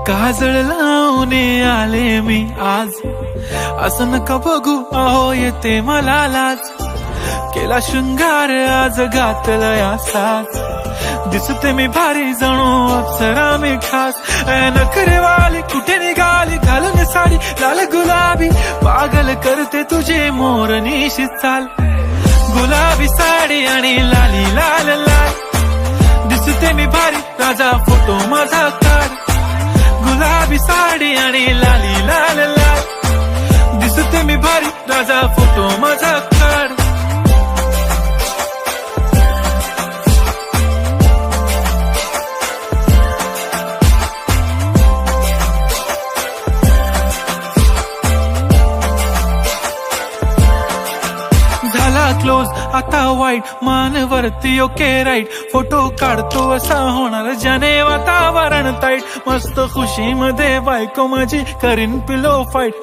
काजळ लावून आले मी आज, असं नका बघू अहो येते मला लाज. केला शृंगार आज घातलं या साज, दिसते मी भारी जणू अप्सरा मी खास. नखरेवाली कुठे निघाली घालून साडी लाल गुलाबी, पागल करते तुझे मोरनीशी चाल. गुलाबी साडी आणि लाली लाल लाल, दिसते मी भारी राजा फोटो माझा काढ. गुलाबी साडी आणि लाली लाल लाल, दिसते मी भारी राजा फोटो माझा काढ. झाला क्लोज आता वाईट, मान वरती ओके राईट. फोटो काढतो असा होणार ज्याने वातावरण ताईट. मस्त खुशी मध्ये बायको माझी करीन पिलो फाईट.